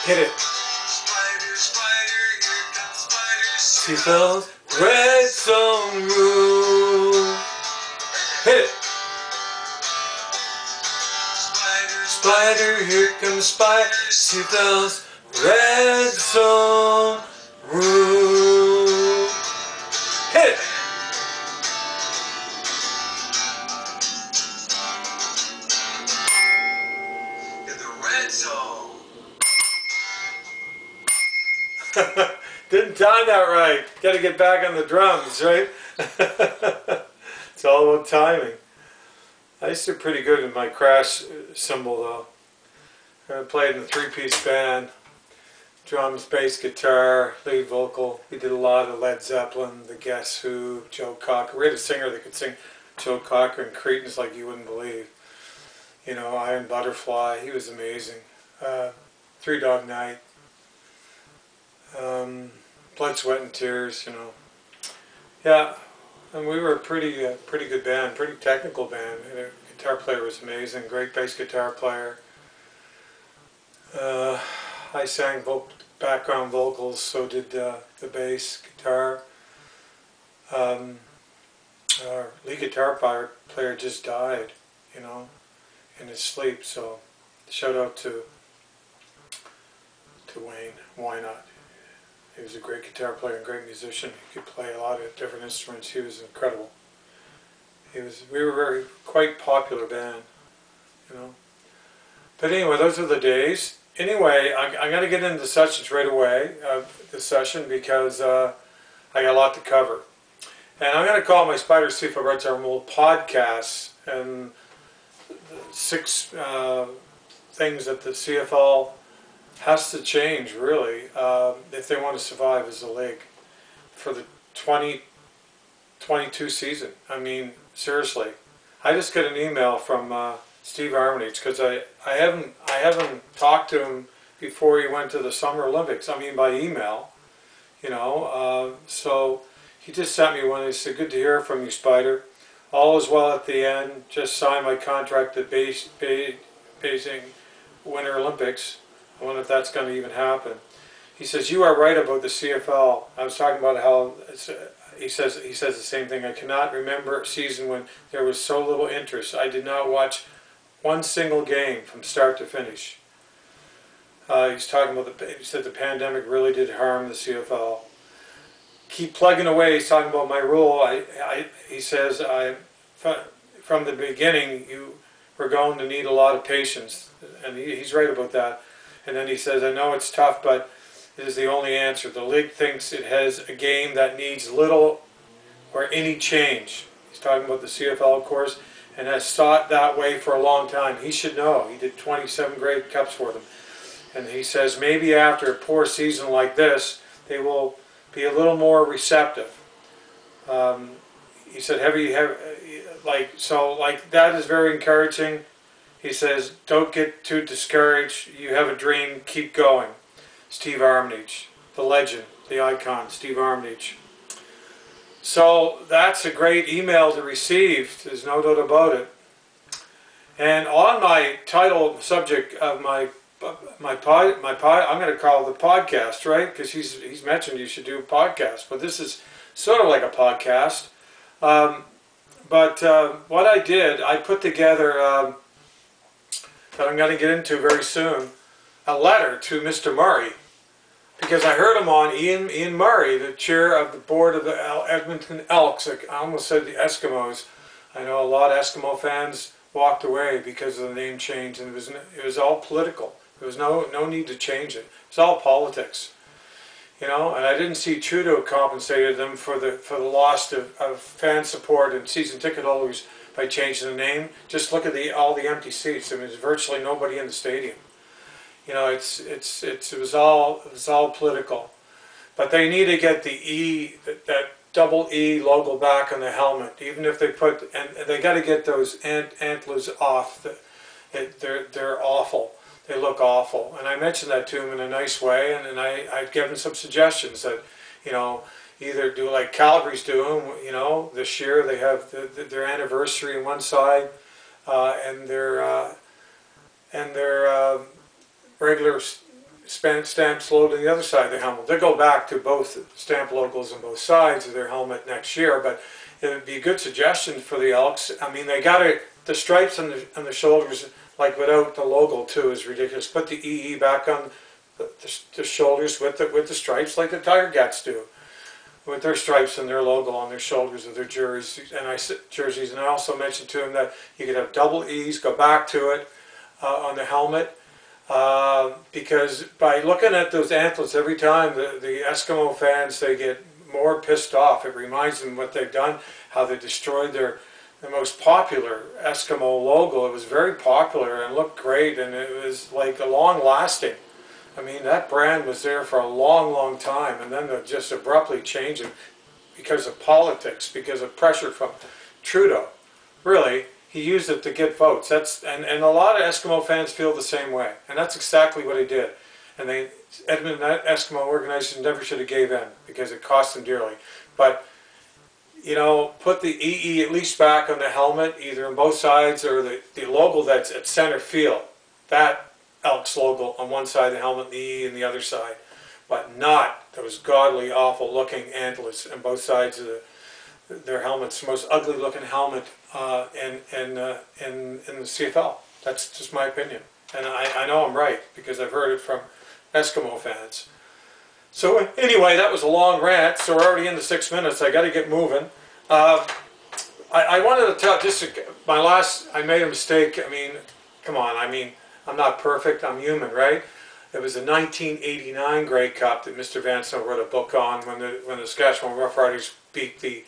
Hit it. Spider, spider, here comes Spider. CFL's red zone rule. Hit it. Spider, Spider, here comes Spider. CFL's red zone rule. Hit it. in the red zone. Didn't time that right. Got to get back on the drums, right? It's all about timing. I used to do pretty good in my crash cymbal though. I played in a three-piece band. Drums, bass, guitar, lead vocal. We did a lot of Led Zeppelin, The Guess Who, Joe Cocker. We had a singer that could sing Joe Cocker and Cretans like you wouldn't believe. You know, Iron Butterfly. He was amazing. Three Dog Night. Blood, Sweat and Tears, you know. Yeah, and we were a pretty good band, pretty technical band. And our guitar player was amazing, great bass guitar player. I sang background vocals, so did the bass guitar. Our lead guitar player just died, you know, in his sleep. So shout out to Wayne. Why not? He was a great guitar player and great musician. He could play a lot of different instruments. He was incredible. We were a quite popular band, you know. But anyway, those are the days. Anyway, I'm going to get into the sessions right away, this session, because I got a lot to cover. And I'm going to call my Spider CFL Red Zone Rule podcasts and 6 things that the CFL has to change, really, if they want to survive as a league for the 2022 season. I mean, seriously. I just got an email from Steve Armitage, because I haven't talked to him before he went to the Summer Olympics. I mean, by email, you know. So he just sent me one. He said, "Good to hear from you, Spider. All is well at the end. Just signed my contract at Beijing Winter Olympics. I wonder if that's going to even happen." He says, "You are right about the CFL. I was talking about how he says the same thing. I cannot remember a season when there was so little interest. I did not watch one single game from start to finish." He's talking about he said the pandemic really did harm the CFL. Keep plugging away. He's talking about my rule. He says, from the beginning, you were going to need a lot of patience, and he's right about that. And then he says, "I know it's tough, but it is the only answer. The league thinks it has a game that needs little or any change." He's talking about the CFL, of course, and has thought that way for a long time. He should know. He did 27 Grey Cups for them. And he says maybe after a poor season like this, they will be a little more receptive. He said, that is very encouraging. He says, "Don't get too discouraged. You have a dream. Keep going." Steve Armitage, the legend, the icon, Steve Armitage. So that's a great email to receive. There's no doubt about it. And on my title subject of my I'm going to call it the podcast, right? Because he's mentioned you should do a podcast, but this is sort of like a podcast. But what I did, I put together, that I'm going to get into very soon, a letter to Mr. Murray, because I heard him on Ian Murray, the chair of the board of the Edmonton Elks. I almost said the Eskimos. I know a lot of Eskimo fans walked away because of the name change, and it was all political. There was no need to change it. It was all politics, you know. And I didn't see Trudeau compensated them for the loss of fan support and season ticket holders by changing the name. Just look at all the empty seats. I mean, there's virtually nobody in the stadium. You know, it was all political. But they need to get the that double E logo back on the helmet, even if they put, and they got to get those antlers off. They're awful. They look awful. And I mentioned that to him in a nice way, and I'd given some suggestions that, you know, either do like Calgary's doing, you know, this year they have their anniversary on one side, and their regular stamps logo on the other side of the helmet. They'll go back to both stamp logos on both sides of their helmet next year, but it would be a good suggestion for the Elks. I mean, they got it. The stripes on the shoulders, like without the logo too, is ridiculous. Put the EE back on the shoulders with the stripes, like the Tiger Cats do, with their stripes and their logo on their shoulders of their jerseys. And I also mentioned to him that you could have double E's, go back to it on the helmet. Because by looking at those antlers every time, the Eskimo fans, they get more pissed off. It reminds them what they've done, how they destroyed the most popular Eskimo logo. It was very popular and looked great, and it was like a long lasting. I mean, that brand was there for a long, long time, and then they just abruptly changed it because of politics, because of pressure from Trudeau. Really, he used it to get votes. And a lot of Eskimo fans feel the same way, and that's exactly what he did. And Edmonton Eskimo organization never should have gave in because it cost them dearly. But you know, put the EE at least back on the helmet, either on both sides, or the logo that's at center field. That Elks logo on one side of the helmet, the EE on the other side, but not those godly, awful looking antlers on both sides of their helmets. The most ugly looking helmet in the CFL. That's just my opinion, and I know I'm right because I've heard it from Eskimo fans. So anyway, that was a long rant. So we're already into 6 minutes. I got to get moving. I wanted to tell I made a mistake. I mean, come on. I mean, I'm not perfect. I'm human, right? It was a 1989 Grey Cup that Mr. Vanson wrote a book on when the Saskatchewan Roughriders beat the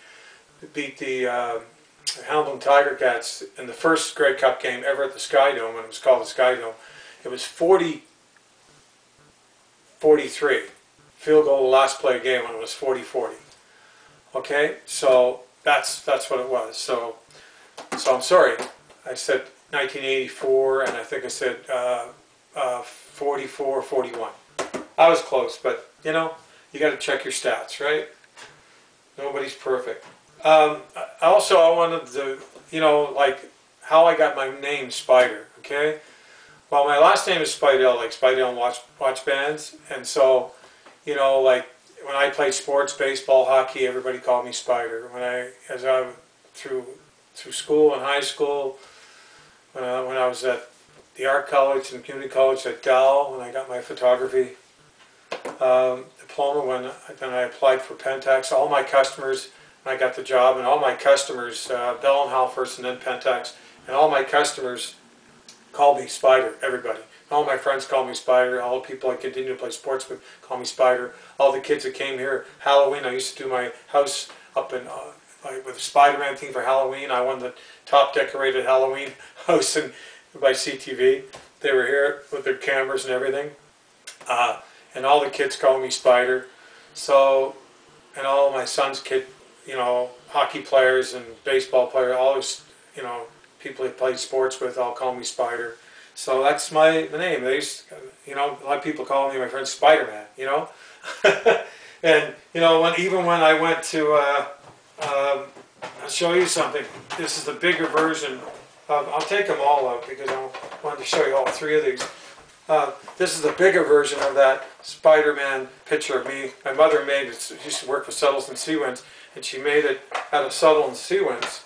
Hamilton Tiger Cats in the first Grey Cup game ever at the Sky Dome, and it was called the Sky Dome. It was 40-43. Field goal, the last play of the game when it was 40-40. Okay, so that's what it was. So I'm sorry. I said 1984, and I think I said 44-41. I was close, but you know, you got to check your stats, right? Nobody's perfect. I wanted to, you know, like how I got my name Spider. Okay, well, my last name is Spydel, like Spydel watch bands, and so, you know, like when I played sports, baseball, hockey, everybody called me Spider. As I through school and high school, when I was at the art college and community college at Dal, when I got my photography diploma, then I applied for Pentax. All my customers, I got the job, and all my customers, Bell and Howell first, and then Pentax, and all my customers called me Spider. Everybody. All my friends call me Spider. All the people I continue to play sports with call me Spider. All the kids that came here, Halloween, I used to do my house up in with a Spider-Man theme for Halloween. I won the top decorated Halloween house by CTV. They were here with their cameras and everything. And all the kids call me Spider. So, and all my son's kid, you know, hockey players and baseball players, all those, you know, people he played sports with all call me Spider. So that's my name. They used to, you know, a lot of people call me, my friend, Spider-Man, you know. And, you know, even when I went to, I'll show you something. This is the bigger version of, I'll take them all out because I wanted to show you all three of these. This is the bigger version of that Spider-Man picture of me. My mother made it. She used to work for Suttles and Seawinds, and she made it out of Suttles and Seawinds,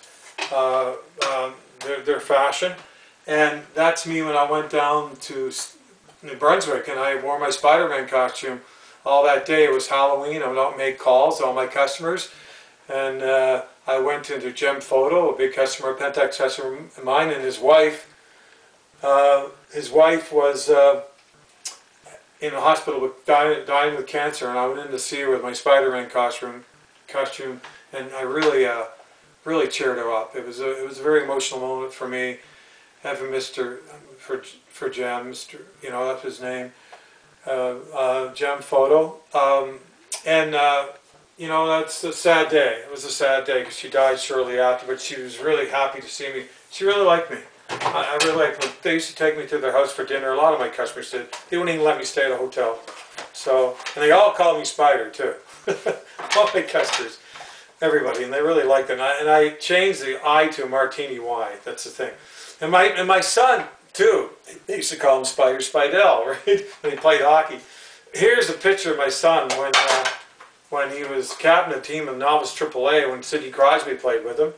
their fashion. And that's me when I went down to New Brunswick, and I wore my Spider-Man costume all that day. It was Halloween. I went out and made calls to all my customers, and I went into Gem Photo, a big customer, a Pentax customer of mine, and his wife. His wife was in a hospital with dying with cancer, and I went in to see her with my Spider-Man costume, and I really cheered her up. It was a very emotional moment for me. Having Mr. for Gem, Mr. You know, that's his name, Gem Photo, you know, that's a sad day. It was a sad day because she died shortly after, but she was really happy to see me. She really liked me. I really liked them. They used to take me to their house for dinner. A lot of my customers did. They wouldn't even let me stay at a hotel. So, and they all called me Spider too. All my customers, everybody, and they really liked it. And I changed the I to a Martini Y. That's the thing. And my son too. They used to call him Spider Spydell, right? When he played hockey. Here's a picture of my son when he was captain of the team in novice AAA when Sidney Crosby played with him.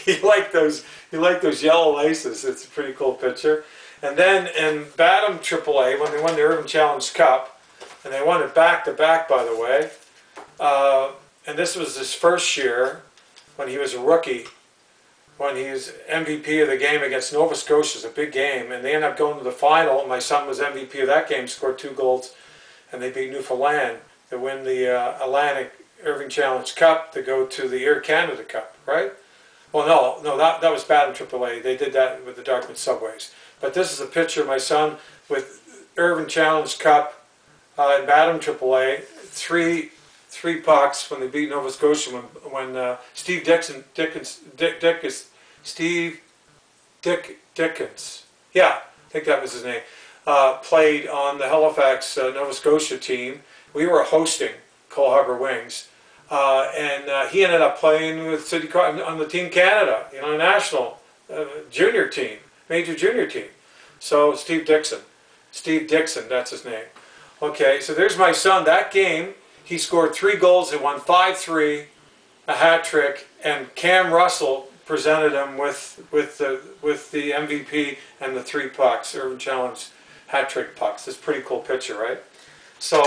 he liked those yellow laces. It's a pretty cool picture. And then in Batham AAA when they won the Urban Challenge Cup, and they won it back to back, by the way. And this was his first year when he was a rookie, when he was MVP of the game against Nova Scotia. It was a big game, and they ended up going to the final. My son was MVP of that game, scored 2 goals, and they beat Newfoundland to win the Atlantic Irving Challenge Cup to go to the Air Canada Cup, right? Well, no, that was Batham AAA. They did that with the Dartmouth Subways. But this is a picture of my son with Irving Challenge Cup in Batham AAA. Three pucks when they beat Nova Scotia when Steve Dickens, yeah, I think that was his name, played on the Halifax Nova Scotia team. We were hosting Cole Harbour Wings, and he ended up playing with City on the Team Canada, national junior team, major junior team. So Steve Dixon, that's his name. Okay, so there's my son. That game, he scored 3 goals. They won 5-3, a hat trick, and Cam Russell presented him with the MVP and the 3 pucks, Urban Challenge hat trick pucks. It's a pretty cool picture, right? So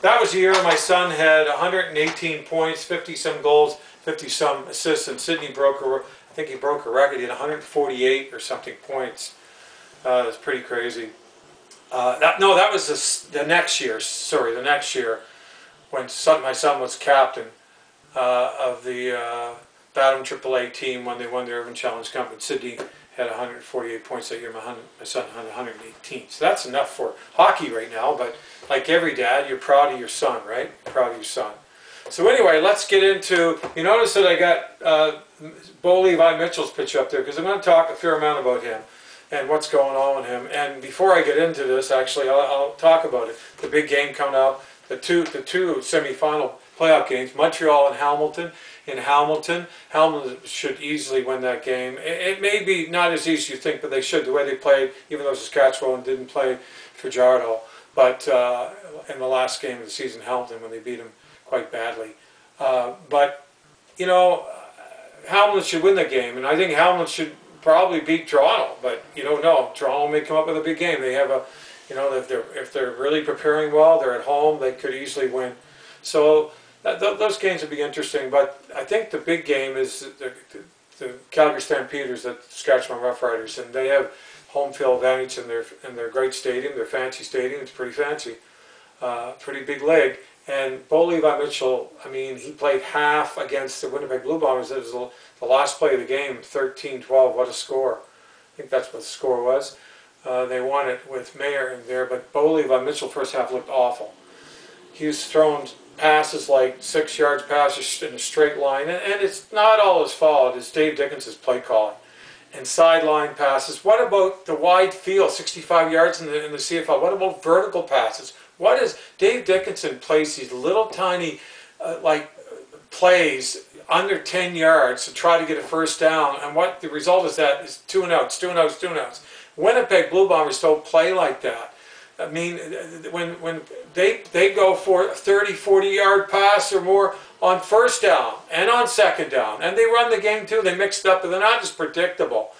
that was the year my son had 118 points, 50-some goals, 50-some assists, and Sidney I think he broke a record. He had 148 or something points. It's pretty crazy. That was the next year. Sorry, the next year when my son was captain of the Batham AAA team when they won the Urban Challenge Cup. And Sidney had 148 points that year. My son had 118. So that's enough for hockey right now. But like every dad, you're proud of your son, right? Proud of your son. So anyway, let's get into. You notice that I got Bo Levi Mitchell's picture up there because I'm going to talk a fair amount about him and what's going on with him. And before I get into this, actually, I'll talk about it. The big game coming up, the two semi-final playoff games, Montreal and Hamilton. In Hamilton should easily win that game. It may be not as easy as you think, but they should. The way they played, even though Saskatchewan didn't play Fajardo, but in the last game of the season, Hamilton, when they beat them quite badly. But Hamilton should win the game, and I think Hamilton should probably beat Toronto, but you don't know. Toronto may come up with a big game. They have if they're really preparing well, they're at home, they could easily win. So those games would be interesting, but I think the big game is the Calgary Stampeders at Saskatchewan Roughriders, and they have home field advantage in their great stadium, their fancy stadium. It's pretty fancy, pretty big leg. And Bo Levi Mitchell, I mean, he played half against the Winnipeg Blue Bombers. It was the last play of the game, 13-12. What a score. I think that's what the score was. They won it with Mayer in there, but Bo Levi Mitchell first half looked awful. He was throwing passes like 6 yards passes in a straight line, and it's not all his fault. It's Dave Dickens' play calling. And sideline passes. What about the wide field, 65 yards in the CFL? What about vertical passes? What is Dave Dickinson plays these little tiny plays under 10 yards to try to get a first down, and what the result is that is 2 and outs, 2 and outs, 2 and outs. Winnipeg Blue Bombers don't play like that. I mean, when they go for a 30, 40-yard pass or more on first down and on second down, and they run the game too. They mixed up, but they're not just predictable.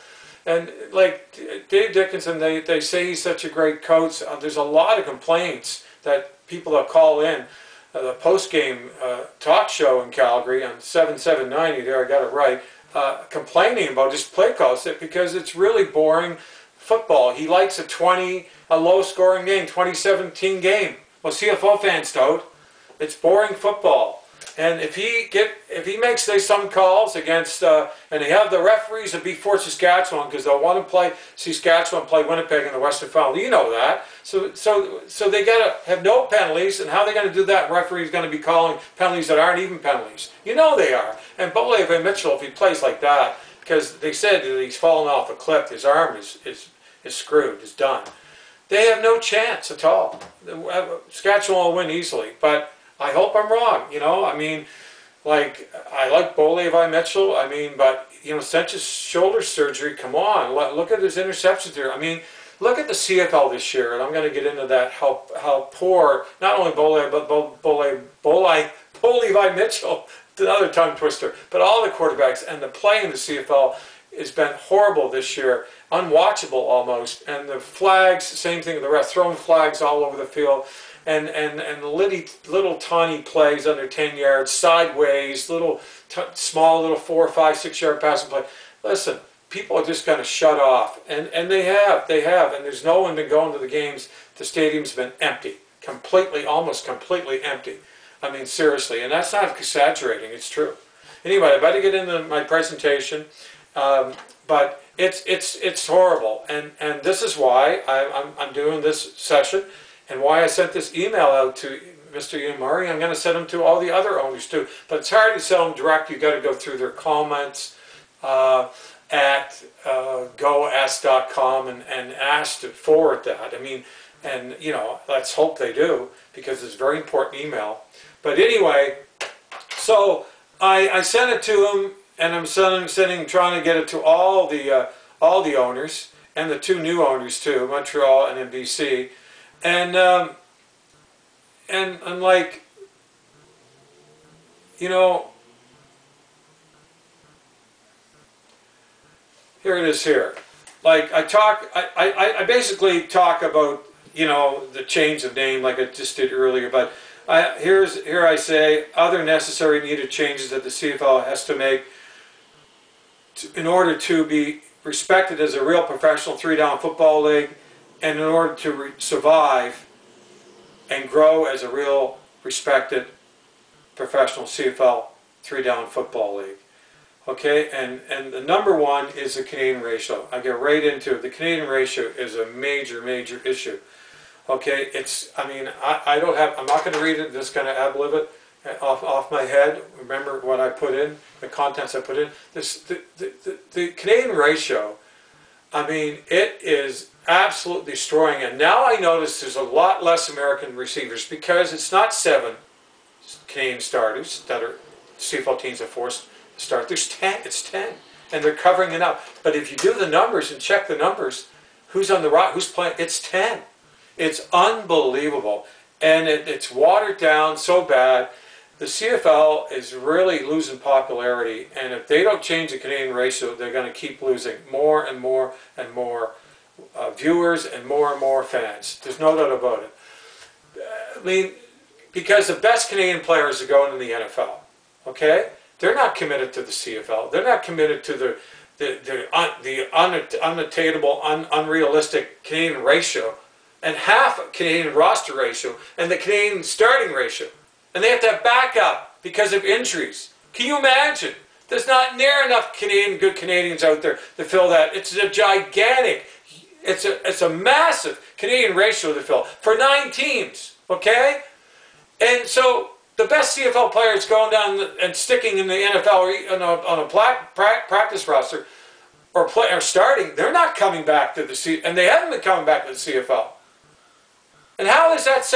And like Dave Dickinson, they say he's such a great coach. There's a lot of complaints that people that call in the post-game talk show in Calgary on 7790, there I got it right, complaining about his play calls because it's really boring football. He likes a low-scoring game, 2017 game. Well, CFL fans don't. It's boring football. And if he makes some calls against, and they have the referees that beat Fort Saskatchewan because they'll want to see Saskatchewan play Winnipeg in the Western Final. You know that. So they got to have no penalties, and how are they going to do that? Referee's going to be calling penalties that aren't even penalties. You know they are. And Bo Levi Mitchell, if he plays like that, because they said that he's fallen off a cliff, his arm is screwed, is done. They have no chance at all. Saskatchewan will win easily, but I hope I'm wrong. I mean, Like, I like Bo Levi Mitchell. I mean, but you know, since his shoulder surgery, come on, look at his interceptions here. I mean, look at the CFL this year, and I'm going to get into that. How poor not only Bo Levi, but Bo Levi Mitchell, another tongue twister, but all the quarterbacks and the play in the CFL has been horrible this year, unwatchable almost. And the flags, same thing. The rest throwing flags all over the field. And little tiny plays under 10 yards, sideways, small little 4, 5, 6 yard passing play. Listen, people are just going to shut off, and they have, and there's no one been going to the games. The stadium's been empty, almost completely empty. I mean, seriously, and that's not exaggerating. It's true. Anyway, I better get into my presentation, but it's horrible, and this is why I'm doing this session. And why I sent this email out to Mr. Ian Murray. I'm going to send them to all the other owners too. But it's hard to sell them direct. You've got to go through their comments at goS.com and ask to forward that. I mean, and you know, let's hope they do, because it's a very important email. But anyway, so I sent it to them, and I'm trying to get it to all the owners, and the 2 new owners too, Montreal and NBC. And like, you know, here it is here. Like, I basically talk about, you know, the change of name like I just did earlier, but here I say other necessary needed changes that the CFL has to make in order to be respected as a real professional 3-down football league, and in order to survive and grow as a real respected professional CFL 3-down football league. Okay, and the number 1 is the Canadian ratio. I get right into it. The Canadian ratio is a major issue. Okay, I mean, I'm not going to read it, just going to ad-lib it off my head. Remember what I put in, the contents I put in. The Canadian ratio, I mean, it is absolutely destroying. And now I notice there's a lot less American receivers, because it's not 7 Canadian starters that are CFL teams are forced to start. There's 10. It's 10, and they're covering it up. But if you do the numbers and check the numbers, who's on the right, who's playing? It's 10. It's unbelievable, and it's watered down so bad. The CFL is really losing popularity, and if they don't change the Canadian ratio, they're going to keep losing more and more and more viewers and more fans. There's no doubt about it. I mean, because the best Canadian players are going to the NFL. Okay, they're not committed to the CFL. They're not committed to the unattainable, unrealistic Canadian ratio, and half Canadian roster ratio, and the Canadian starting ratio. And they have to have backup because of injuries. Can you imagine? There's not near enough good Canadians out there to fill that. It's a gigantic, it's a massive Canadian ratio to fill for 9 teams, okay? And so the best CFL players going down and sticking in the NFL or on a practice roster or starting, they're not coming back to the CFL, and they haven't been coming back to the CFL. And how does that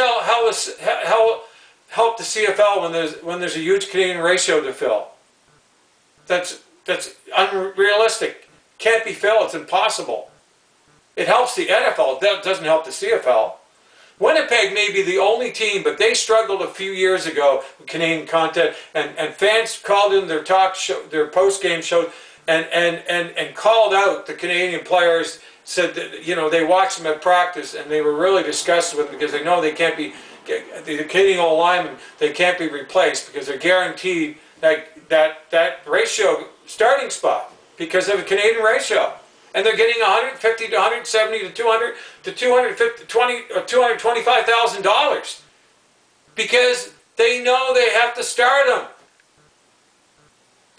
help the CFL when there's a huge Canadian ratio to fill? That's unrealistic. Can't be filled. It's impossible. It helps the NFL. It doesn't help the CFL. Winnipeg may be the only team, but they struggled a few years ago with Canadian content, and fans called in their talk show, their post-game show, and called out the Canadian players. Said that, you know, they watched them at practice, and they were really disgusted with them because they know they can't be, the Canadian linemen, they can't be replaced because they're guaranteed that ratio starting spot because of the Canadian ratio. And they're getting $150 to $170 to $200 to $225,000 because they know they have to start them.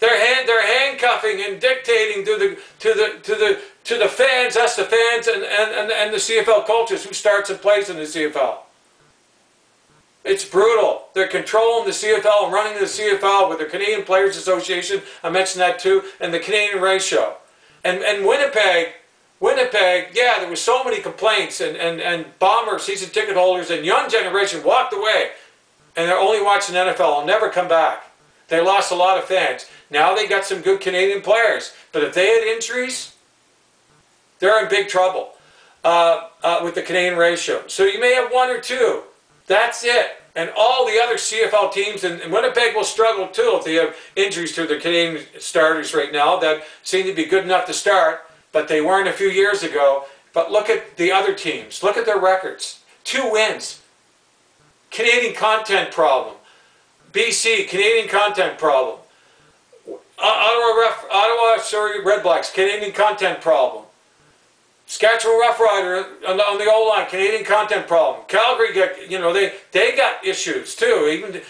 They're handcuffing and dictating to the fans, us the fans, and the CFL coaches who starts and plays in the CFL. It's brutal. They're controlling the CFL and running the CFL with the Canadian Players Association. I mentioned that too, and the Canadian ratio. And Winnipeg, yeah, there was so many complaints, and Bomber season ticket holders and young generation walked away, and they're only watching NFL and never come back. They lost a lot of fans. Now they got some good Canadian players. But if they had injuries, they're in big trouble with the Canadian ratio. So you may have one or two. That's it. And all the other CFL teams, and Winnipeg will struggle too if they have injuries to their Canadian starters right now that seem to be good enough to start, but they weren't a few years ago. But look at the other teams. Look at their records. 2 wins. Canadian content problem. BC, Canadian content problem. Ottawa, Red Blacks, Canadian content problem. Saskatchewan Rough Rider on the O-line, Canadian content problem. Calgary, they got issues too. Even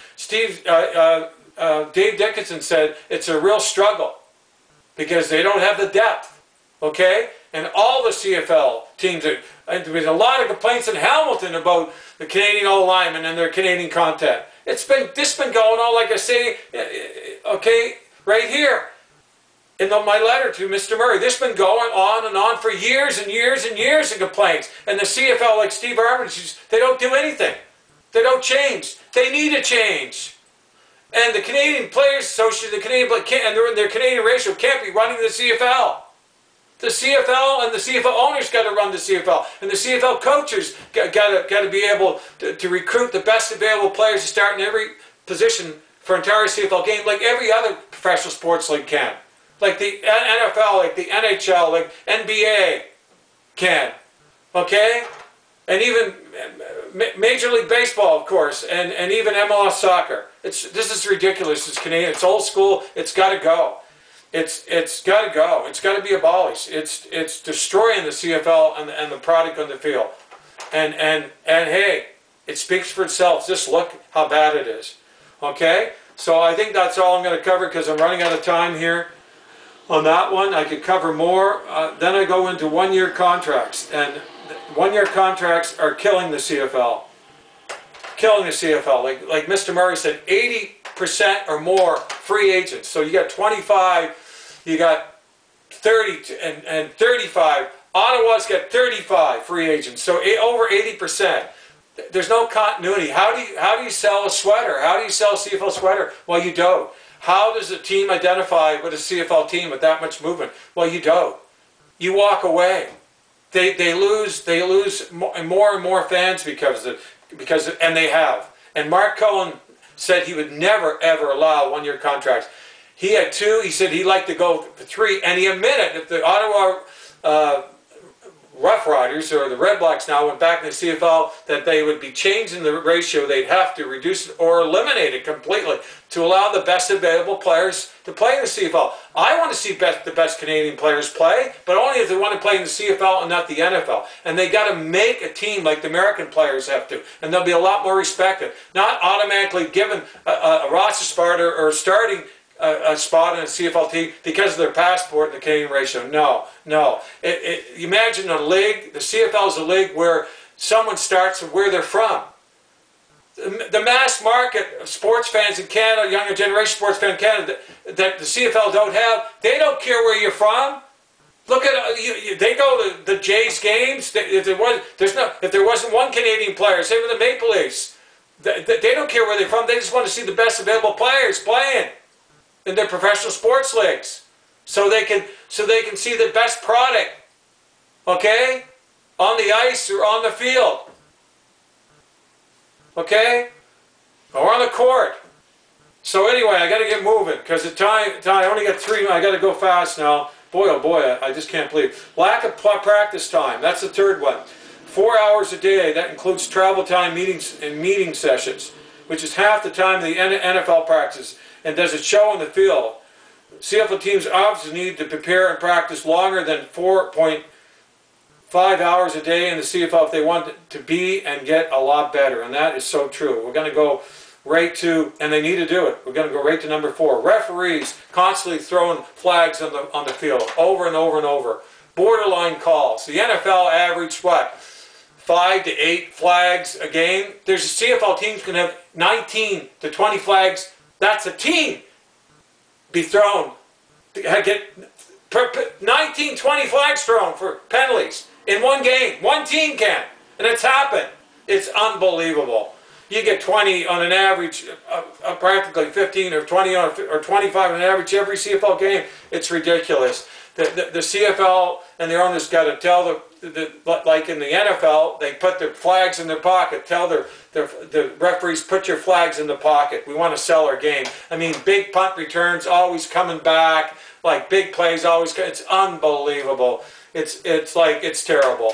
Dave Dickinson said it's a real struggle because they don't have the depth. Okay, and all the CFL teams. There's a lot of complaints in Hamilton about the Canadian O-linemen and their Canadian content. This been going on, like I say, okay, right here. In my letter to Mr. Murray, this has been going on and on for years and years and years of complaints. And the CFL, like Steve Armitage, they don't do anything. They don't change. They need a change. And the Canadian Players Association, and their Canadian ratio can't be running the CFL. The CFL and the CFL owners got to run the CFL. And the CFL coaches got to be able to recruit the best available players to start in every position for entire CFL game, like every other professional sports league can. Like the NFL, like the NHL, like NBA can, okay? And even Major League Baseball, of course, and even MLS soccer. This is ridiculous. It's Canadian. It's old school. It's got to go. It's got to go. It's got to be abolished. It's destroying the CFL and the product on the field. And hey, it speaks for itself. Just look how bad it is, okay? So I think that's all I'm going to cover because I'm running out of time here. On that one, I could cover more. Then I go into one-year contracts, and one-year contracts are killing the CFL. Killing the CFL. Like Mr. Murray said, 80% or more free agents. So you got 25, you got 30, and 35. Ottawa's got 35 free agents. So over 80%. There's no continuity. How do you sell a sweater? How do you sell a CFL sweater? Well, you don't. How does a team identify with a CFL team with that much movement? Well, you don't. You walk away. They lose more and more fans because and they have. And Mark Cohen said he would never ever allow one-year contracts. He had 2. He said he'd like to go for 3, and he admitted if the Ottawa Rough Riders or the Red Blacks now went back in the CFL that they would be changing the ratio. They'd have to reduce it or eliminate it completely to allow the best available players to play in the CFL. I want to see the best Canadian players play, but only if they want to play in the CFL and not the NFL. And they got to make a team like the American players have to, and they'll be a lot more respected. Not automatically given a roster spot or starting a spot in a CFL team because of their passport and the Canadian ratio. No. Imagine a league, the CFL is a league where someone starts with where they're from. The mass market of sports fans in Canada, younger generation sports fans in Canada that the CFL don't have, they don't care where you're from. Look at they go to the Jays games. If there wasn't one Canadian player, say with the Maple Leafs, they don't care where they're from. They just want to see the best available players playing in their professional sports leagues, so they can see the best product, okay, on the ice or on the field, okay, or on the court. So anyway, I got to get moving because the time I only got 3. I got to go fast now. Boy, oh boy, I just can't believe lack of practice time. That's the 3rd one. 4 hours a day. That includes travel time, meetings, and meeting sessions, which is half the time the NFL practices. And does it show in the field? CFL teams obviously need to prepare and practice longer than 4.5 hours a day in the CFL if they want to be and get a lot better. And that is so true. We're going to go right to, and they need to do it, we're going to go right to number 4. Referees constantly throwing flags on the field over and over and over. Borderline calls. The NFL average, what, 5 to 8 flags a game? There's CFL teams can have 19 to 20 flags. That's a team be thrown. Get 19, 20 flags thrown for penalties in one game. One team can. And it's happened. It's unbelievable. you get 20 on an average, practically 15 or 20 or 25 on an average every CFL game. It's ridiculous. The CFL and their owners got to tell like in the NFL, they put their flags in their pocket. Tell the referees, put your flags in the pocket. We want to sell our game. I mean, big punt returns always coming back, like big plays always. It's unbelievable. It's like, it's terrible.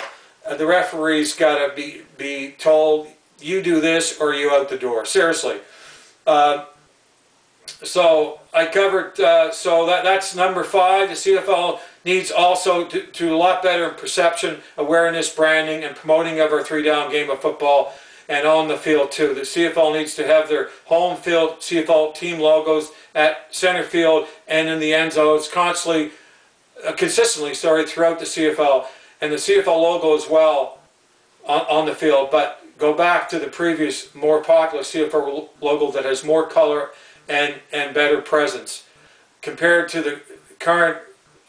The referees got to be told, you do this or you out the door. Seriously. So I covered, so that's number 5. The CFL needs also to do a lot better in perception, awareness, branding, and promoting of our 3-down game of football, and on the field too. The CFL needs to have their home field CFL team logos at center field and in the end zones consistently throughout the CFL, and the CFL logo as well on the field. But go back to the previous, more popular CFL logo that has more color and better presence compared to the current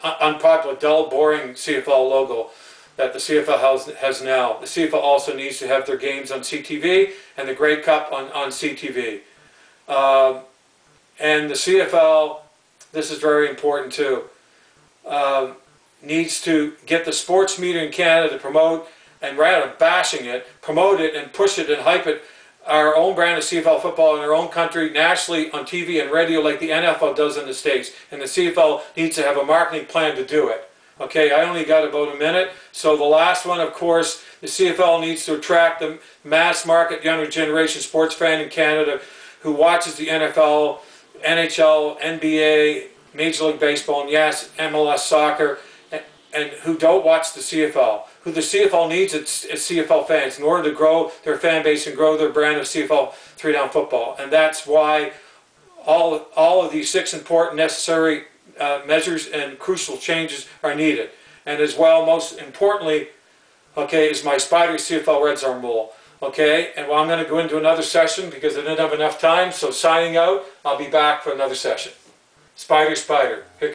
unpopular, dull, boring CFL logo that the CFL has now. The CFL also needs to have their games on CTV and the Grey Cup on CTV. And the CFL, this is very important too, needs to get the sports media in Canada to promote, and rather than bashing it, promote it and push it and hype it, our own brand of CFL football in our own country, nationally on TV and radio like the NFL does in the States. And the CFL needs to have a marketing plan to do it. Okay, I only got about a minute. So the last one, of course, the CFL needs to attract the mass market younger generation sports fan in Canada who watches the NFL, NHL, NBA, Major League Baseball, and yes, MLS soccer, and who don't watch the CFL. Who the CFL needs is CFL fans in order to grow their fan base and grow their brand of CFL 3-down football. And that's why all of these 6 important necessary measures and crucial changes are needed. And as well, most importantly, okay, is my SPYDER CFL Red Zone rule. Okay, and well, I'm going to go into another session because I didn't have enough time. So signing out, I'll be back for another session. SPYDER.